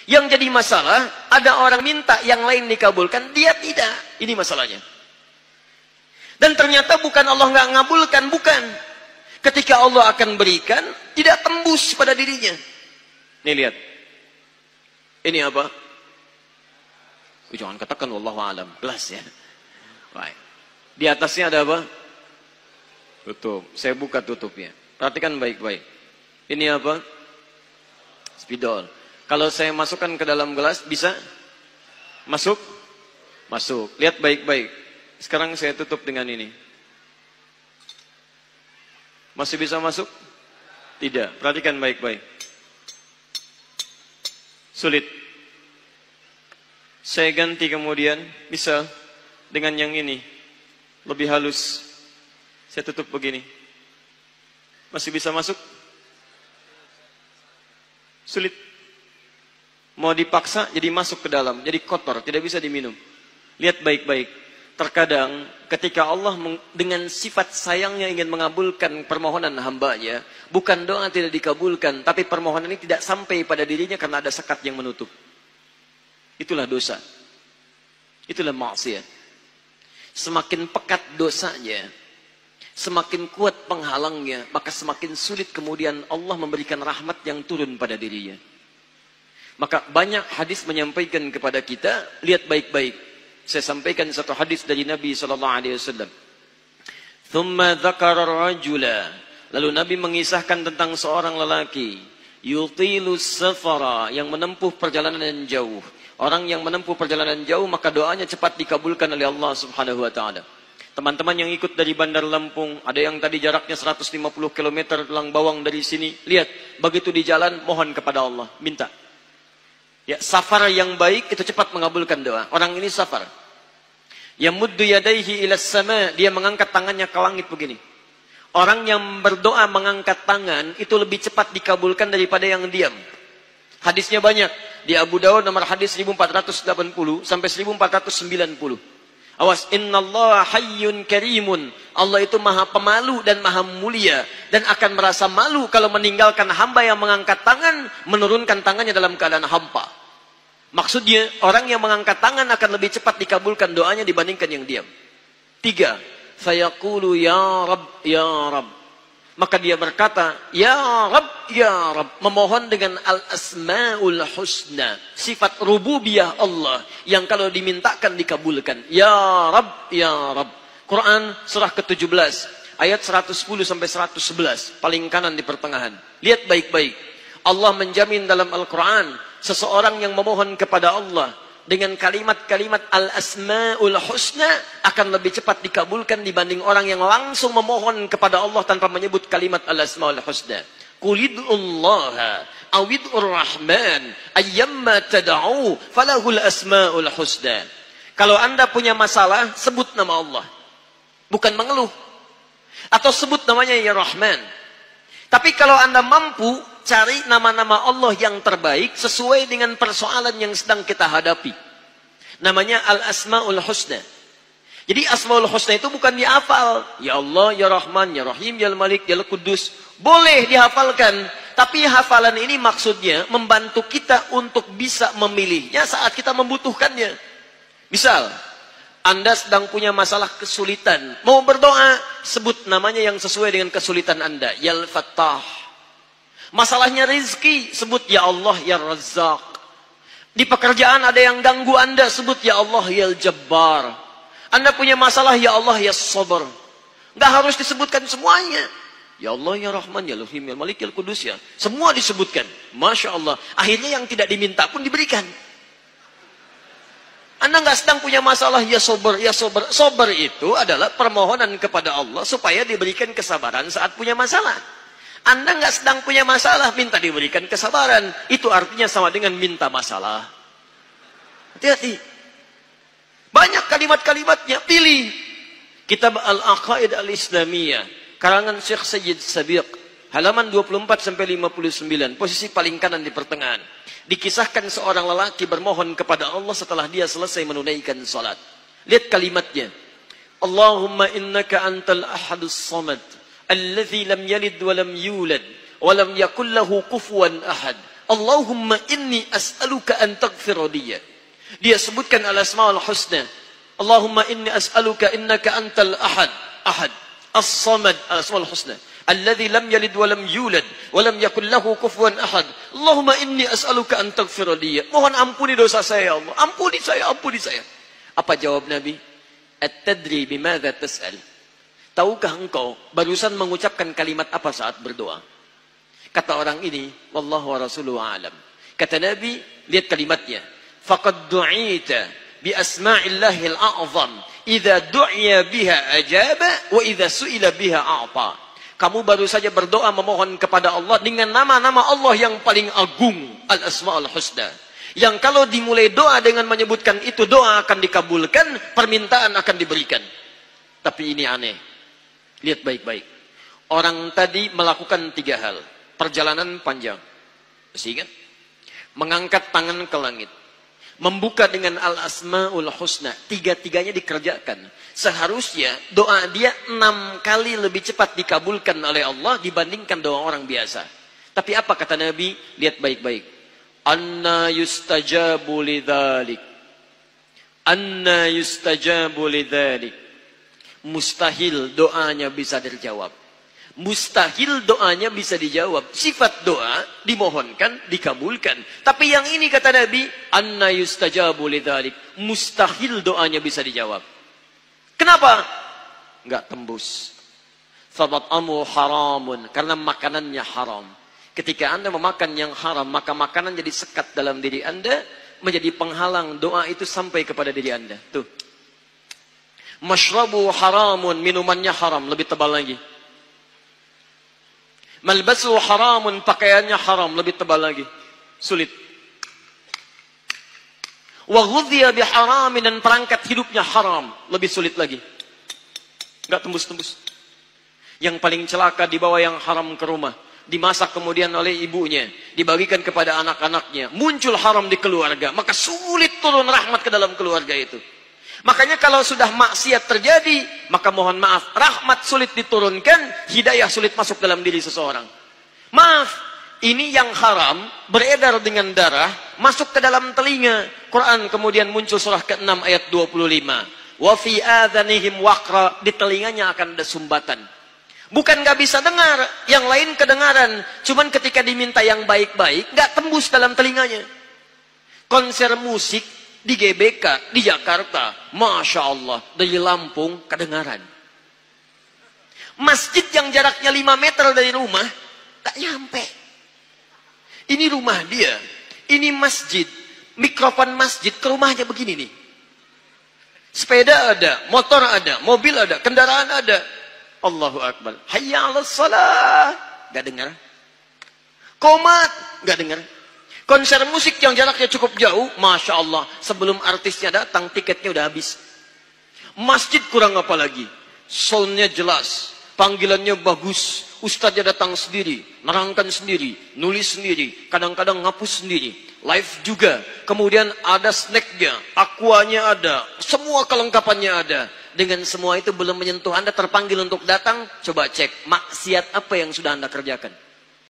Yang jadi masalah, ada orang minta yang lain dikabulkan, dia tidak. Ini masalahnya. Dan ternyata bukan Allah nggak ngabulkan, bukan. Ketika Allah akan berikan, tidak tembus pada dirinya. Nih lihat. Ini apa? Jangan katakan wallahu alam. Gelas ya. Baik. Di atasnya ada apa? Tutup. Saya buka tutupnya. Perhatikan baik-baik. Ini apa? Spidol. Kalau saya masukkan ke dalam gelas, bisa? Masuk? Masuk. Lihat baik-baik. Sekarang saya tutup dengan ini. Masih bisa masuk? Tidak. Perhatikan baik-baik. Sulit. Saya ganti kemudian, bisa dengan yang ini. Lebih halus. Saya tutup begini. Masih bisa masuk? Sulit. Mau dipaksa jadi masuk ke dalam, jadi kotor, tidak bisa diminum. Lihat baik-baik. Terkadang ketika Allah dengan sifat sayangnya ingin mengabulkan permohonan hambanya, bukan doa tidak dikabulkan, tapi permohonan ini tidak sampai pada dirinya karena ada sekat yang menutup. Itulah dosa. Itulah maksiat. Semakin pekat dosanya, semakin kuat penghalangnya, maka semakin sulit kemudian Allah memberikan rahmat yang turun pada dirinya. Maka banyak hadis menyampaikan kepada kita, lihat baik-baik. Saya sampaikan satu hadis dari Nabi SAW. Thumma dzakara rajula. Lalu Nabi mengisahkan tentang seorang lelaki. Yutilus safara, yang menempuh perjalanan yang jauh. Orang yang menempuh perjalanan jauh, maka doanya cepat dikabulkan oleh Allah Subhanahu Wa Taala. Teman-teman yang ikut dari Bandar Lampung, ada yang tadi jaraknya 150 km Tulang Bawang dari sini. Lihat, begitu di jalan, mohon kepada Allah, minta. Ya, safar yang baik itu cepat mengabulkan doa. Orang ini safar. Yamuddu yadaihi ilas sama, dia mengangkat tangannya ke langit begini. Orang yang berdoa mengangkat tangan itu lebih cepat dikabulkan daripada yang diam. Hadisnya banyak. Di Abu Dawud nomor hadis 1480 sampai 1490. Awas, innallaha hayyun karimun. Allah itu maha pemalu dan maha mulia. Dan akan merasa malu kalau meninggalkan hamba yang mengangkat tangan, menurunkan tangannya dalam keadaan hampa. Maksudnya, orang yang mengangkat tangan akan lebih cepat dikabulkan doanya dibandingkan yang diam. 3. Fayaqulu ya Rabb, ya Rabb. Maka dia berkata, ya Rabb, ya Rabb. Memohon dengan al-asma'ul husna. Sifat rububiyah Allah. Yang kalau dimintakan dikabulkan. Ya Rabb, ya Rabb. Quran surah ke-17. Ayat 110 sampai 111. Paling kanan di pertengahan. Lihat baik-baik. Allah menjamin dalam Al-Quran. Seseorang yang memohon kepada Allah. Dengan kalimat-kalimat al-asma'ul husna. Akan lebih cepat dikabulkan dibanding orang yang langsung memohon kepada Allah tanpa menyebut kalimat al-asma'ul husna. Qulid'ullaha awid'ur rahman ayyamma tada'u falahul asma'ul husna. Kalau anda punya masalah, sebut nama Allah. Bukan mengeluh. Atau sebut namanya ya Rahman. Tapi kalau anda mampu, cari nama-nama Allah yang terbaik sesuai dengan persoalan yang sedang kita hadapi. Namanya Al-Asma'ul Husna. Jadi Asma'ul Husna itu bukan dihafal. Ya Allah, Ya Rahman, Ya Rahim, Ya Malik, Ya Qudus. Boleh dihafalkan. Tapi hafalan ini maksudnya membantu kita untuk bisa memilihnya saat kita membutuhkannya. Misal, Anda sedang punya masalah kesulitan. Mau berdoa, sebut namanya yang sesuai dengan kesulitan Anda. Ya Al-Fattah. Masalahnya rezeki, sebut Ya Allah, Ya Razzaq. Di pekerjaan ada yang ganggu Anda, sebut Ya Allah, Ya Jabbar. Anda punya masalah, Ya Allah, Ya Sabar. Nggak harus disebutkan semuanya. Ya Allah, Ya Rahman, Ya Rahim, Ya Malik, Ya Qudus, ya. Semua disebutkan. Masya Allah. Akhirnya yang tidak diminta pun diberikan. Anda nggak sedang punya masalah, Ya Sabar, Ya Sabar. Sabar itu adalah permohonan kepada Allah supaya diberikan kesabaran saat punya masalah. Anda nggak sedang punya masalah, minta diberikan kesabaran. Itu artinya sama dengan minta masalah. Hati-hati. Banyak kalimat-kalimatnya, pilih. Kitab Al-Aqaid Al-Islamiyah, karangan Syekh Sayyid Sabiq, halaman 24-59, posisi paling kanan di pertengahan. Dikisahkan seorang lelaki bermohon kepada Allah setelah dia selesai menunaikan salat. Lihat kalimatnya. Allahumma innaka antal ahadus samad. Alladhi lam yalid wa lam yulad wa lam yakul lahu kufuwan ahad. Allahumma inni as'aluka an taghfira liya. Dia sebutkan al-asmaul husna. Allahumma inni as'aluka innaka antal ahad, ahad, as-samad, al-asmaul husna. Alladzi lam yalid wa lam yulad wa lam yakul lahu kufuwan ahad. Allahumma inni as'aluka an taghfira liya. Mohon ampuni dosa saya ya Allah. Ampuni saya, ampuni saya. Apa jawab Nabi? At-tadri bimadza tas'al? Tahukah engkau barusan mengucapkan kalimat apa saat berdoa? Kata orang ini, wallahu wa rasuluhu a'lam. Kata Nabi, lihat kalimatnya. Faqad du'ita bi asma'illahil a'zam. Idza du'iya biha ajaba wa idza su'ila biha a'ta. Kamu baru saja berdoa memohon kepada Allah dengan nama-nama Allah yang paling agung, al-asma'ul husna. Yang kalau dimulai doa dengan menyebutkan itu, doa akan dikabulkan, permintaan akan diberikan. Tapi ini aneh. Lihat baik-baik. Orang tadi melakukan 3 hal. Perjalanan panjang. Masih ingat? Mengangkat tangan ke langit. Membuka dengan al-asma'ul husna. 3-3-nya dikerjakan. Seharusnya doa dia 6 kali lebih cepat dikabulkan oleh Allah dibandingkan doa orang biasa. Tapi apa kata Nabi? Lihat baik-baik. Anna yustajabu lidzalik. Anna yustajabu lidzalik. Mustahil doanya bisa dijawab. Mustahil doanya bisa dijawab. Sifat doa dimohonkan, dikabulkan. Tapi yang ini kata Nabi, anna yustajabu lidzalik. Mustahil doanya bisa dijawab. Kenapa? Enggak tembus. Famat'amu haramun. Karena makanannya haram. Ketika Anda memakan yang haram, maka makanan jadi sekat dalam diri Anda, menjadi penghalang doa itu sampai kepada diri Anda. Tuh. Mashrabu haramun, minumannya haram, lebih tebal lagi. Malbasu haramun, pakaiannya haram, lebih tebal lagi. Sulit. Wa ghudhiya biharamin, dan perangkat hidupnya haram, lebih sulit lagi. Enggak tembus-tembus. Yang paling celaka dibawa yang haram ke rumah, dimasak kemudian oleh ibunya, dibagikan kepada anak-anaknya, muncul haram di keluarga, maka sulit turun rahmat ke dalam keluarga itu. Makanya kalau sudah maksiat terjadi, maka mohon maaf, rahmat sulit diturunkan, hidayah sulit masuk dalam diri seseorang. Maaf, ini yang haram beredar dengan darah, masuk ke dalam telinga. Quran kemudian muncul surah ke-6 ayat 25. Wa fi adhanihim waqra, di telinganya akan ada sumbatan. Bukan nggak bisa dengar, yang lain kedengaran. Cuman ketika diminta yang baik-baik, nggak tembus dalam telinganya. Konser musik di GBK, di Jakarta, Masya Allah, dari Lampung kedengaran. Masjid yang jaraknya 5 meter dari rumah, tak nyampe. Ini rumah dia, ini masjid, mikrofon masjid ke rumahnya begini nih. Sepeda ada, motor ada, mobil ada, kendaraan ada. Allahu Akbar. Hayya 'alas shalah. Gak dengar. Qomat, gak dengar. Konser musik yang jaraknya cukup jauh, Masya Allah, sebelum artisnya datang, tiketnya udah habis. Masjid kurang apa lagi? Soundnya jelas, panggilannya bagus, ustadznya datang sendiri, nerangkan sendiri, nulis sendiri, kadang-kadang ngapus sendiri, live juga. Kemudian ada snacknya, aquanya ada, semua kelengkapannya ada. Dengan semua itu belum menyentuh Anda terpanggil untuk datang, coba cek, maksiat apa yang sudah Anda kerjakan.